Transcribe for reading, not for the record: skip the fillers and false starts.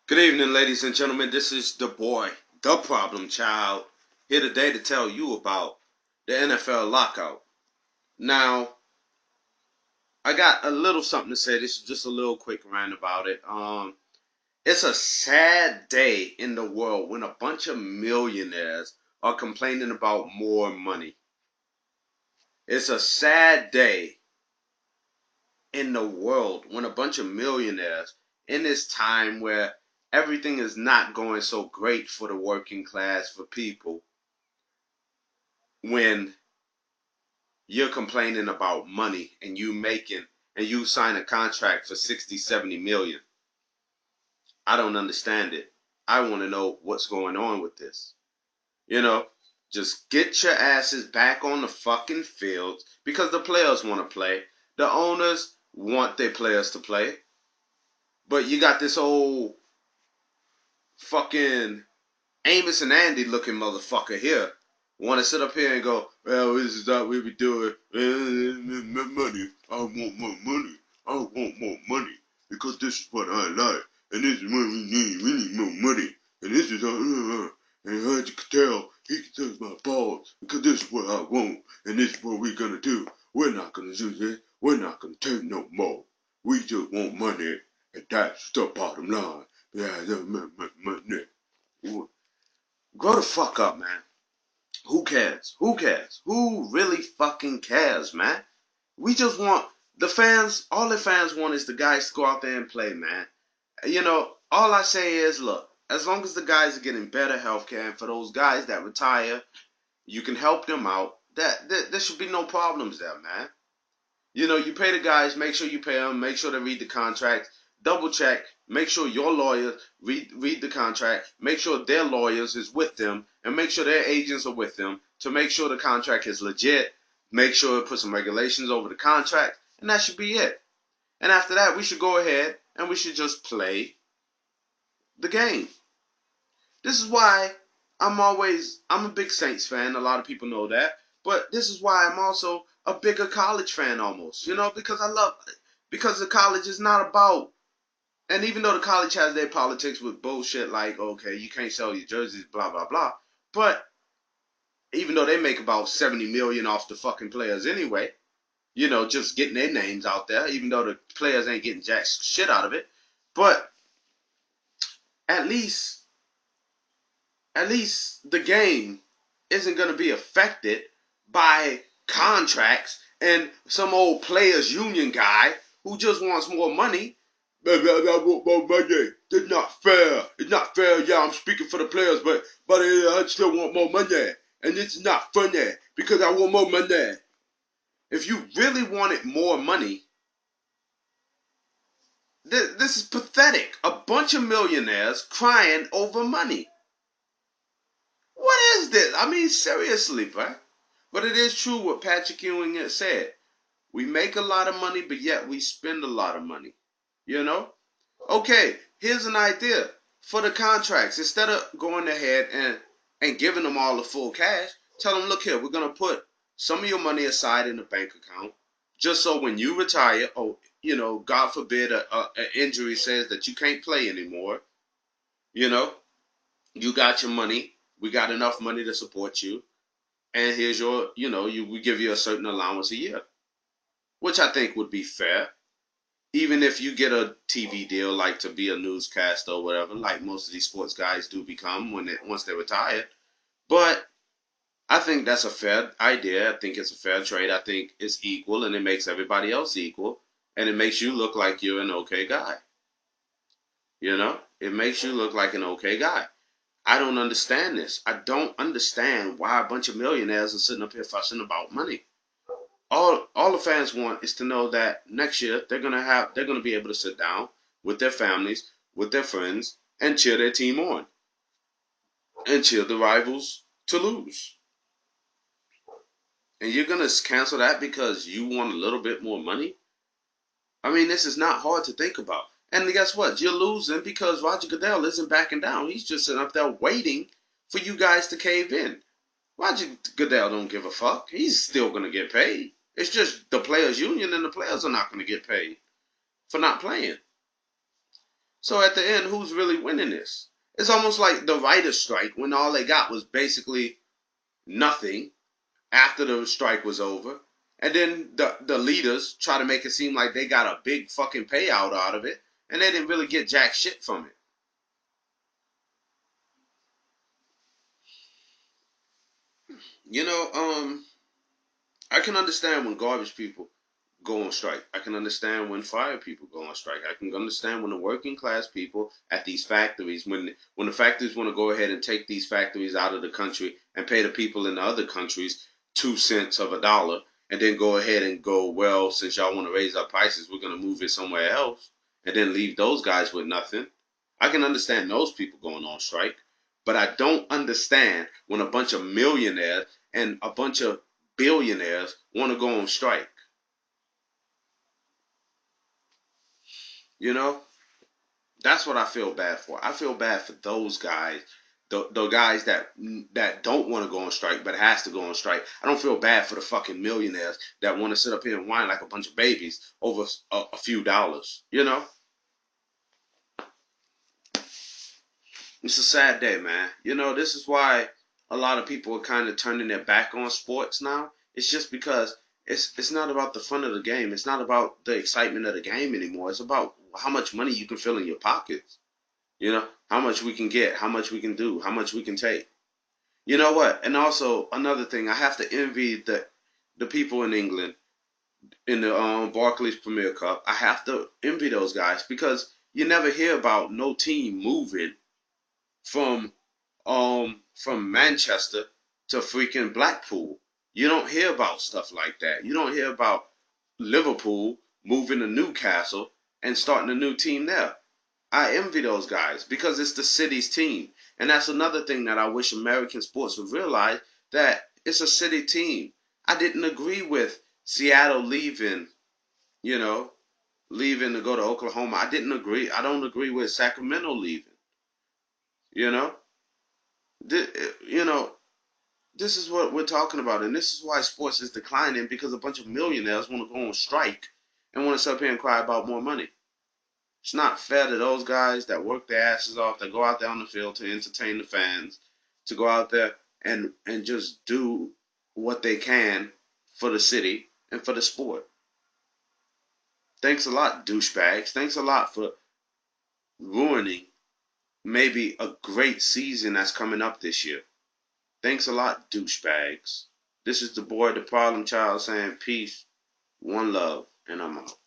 Good evening, ladies and gentlemen. This is the boy, the problem child, here today to tell you about the NFL lockout. Now, I got a little something to say. This is just a little quick rant about it. It's a sad day in the world when a bunch of millionaires are complaining about more money. It's a sad day in the world when a bunch of millionaires in this time where everything is not going so great for the working class, for people, when you're complaining about money and you sign a contract for 60, 70 million. I don't understand it. I want to know what's going on with this. You know, just get your asses back on the fucking field because the players want to play. The owners want their players to play. But you got this old fucking Amos and Andy looking motherfucker here want to sit up here and go, well, this is not what we do it. Money. I want more money. I want more money because this is what I like. And this is what we need. We need more money. And this is, and as you can tell, he can touch my balls because this is what I want. And this is what we're going to do. We're not going to do this. We're not going to take no more. We just want money. And that's the bottom line. Yeah, money. Grow the fuck up, man. Who cares? Who cares? Who really fucking cares, man? We just want the fans, all the fans want is the guys to go out there and play, man. All I say is, look, as long as the guys are getting better health care, and for those guys that retire, you can help them out, there should be no problems there, man. You pay the guys, make sure you pay them, make sure they read the contract, double check, make sure your lawyer read the contract, make sure their lawyers is with them, and make sure their agents are with them to make sure the contract is legit, make sure it put some regulations over the contract, and that should be it. And after that, we should go ahead and we should just play the game. This is why I'm a big Saints fan. A lot of people know that. But this is why I'm also a bigger college fan almost, because because the college is not about, and even though the college has their politics with bullshit like, okay, you can't sell your jerseys, blah, blah, blah. But even though they make about 70 million off the fucking players anyway, just getting their names out there, even though the players ain't getting jack shit out of it. But at least the game isn't going to be affected by contracts and some old players union guy who just wants more money. I want more money. That's not fair. It's not fair. Yeah, I'm speaking for the players, but I still want more money. And it's not funny because I want more money. If you really wanted more money, this is pathetic. A bunch of millionaires crying over money. What is this? I mean, seriously, bro. But it is true what Patrick Ewing has said. We make a lot of money, but yet we spend a lot of money. You know? Okay, here's an idea for the contracts. Instead of going ahead and giving them all the full cash, tell them, look here, we're going to put some of your money aside in the bank account just so when you retire, or, God forbid, an injury says that you can't play anymore, you know, you got your money. We got enough money to support you. And here's your, we give you a certain allowance a year, which I think would be fair. Even if you get a TV deal, like to be a newscaster or whatever, like most of these sports guys do become once they retire. But I think that's a fair idea. I think it's a fair trade. I think it's equal, and it makes everybody else equal, and it makes you look like you're an okay guy. It makes you look like an okay guy. I don't understand this. I don't understand why a bunch of millionaires are sitting up here fussing about money. All the fans want is to know that next year they're gonna be able to sit down with their families, with their friends, and cheer their team on, and cheer the rivals to lose. And you're gonna cancel that because you want a little bit more money? I mean, this is not hard to think about. And guess what? You're losing because Roger Goodell isn't backing down. He's just sitting up there waiting for you guys to cave in. Roger Goodell don't give a fuck. He's still gonna get paid. It's just the players union and the players are not gonna get paid for not playing. So at the end, who's really winning this? It's almost like the writer's strike when all they got was basically nothing after the strike was over. And then the leaders try to make it seem like they got a big fucking payout out of it. And they didn't really get jack shit from it. You know, I can understand when garbage people go on strike. I can understand when fire people go on strike. I can understand when the working class people at these factories, when the factories want to go ahead and take these factories out of the country and pay the people in the other countries 2 cents of a dollar, and then go ahead and go, well, since y'all want to raise our prices, we're going to move it somewhere else, and then leave those guys with nothing. I can understand those people going on strike, but I don't understand when a bunch of millionaires and a bunch of billionaires want to go on strike. You know, that's what I feel bad for. I feel bad for those guys, the guys that don't want to go on strike but has to go on strike. I don't feel bad for the fucking millionaires that want to sit up here and whine like a bunch of babies over a few dollars. You know, it's a sad day, man. You know, this is why a lot of people are kind of turning their back on sports now. It's just because it's not about the fun of the game. It's not about the excitement of the game anymore. It's about how much money you can fill in your pockets. You know, how much we can get, how much we can do, how much we can take. You know what? And also another thing, I have to envy the people in England in the Barclays Premier Cup. I have to envy those guys because you never hear about no team moving from from Manchester to freaking Blackpool. You don't hear about stuff like that. You don't hear about Liverpool moving to Newcastle and starting a new team there. I envy those guys because it's the city's team. And that's another thing that I wish American sports would realize, that it's a city team. I didn't agree with Seattle leaving, you know, leaving to go to Oklahoma. I didn't agree. I don't agree with Sacramento leaving, you know. You know, this is what we're talking about, and this is why sports is declining, because a bunch of millionaires want to go on strike and want to sit up here and cry about more money. It's not fair to those guys that work their asses off, that go out there on the field to entertain the fans, to go out there and just do what they can for the city and for the sport. Thanks a lot, douchebags. Thanks a lot for ruining maybe a great season that's coming up this year. Thanks a lot, douchebags. This is the boy, the problem child, saying peace, one love, and I'm out.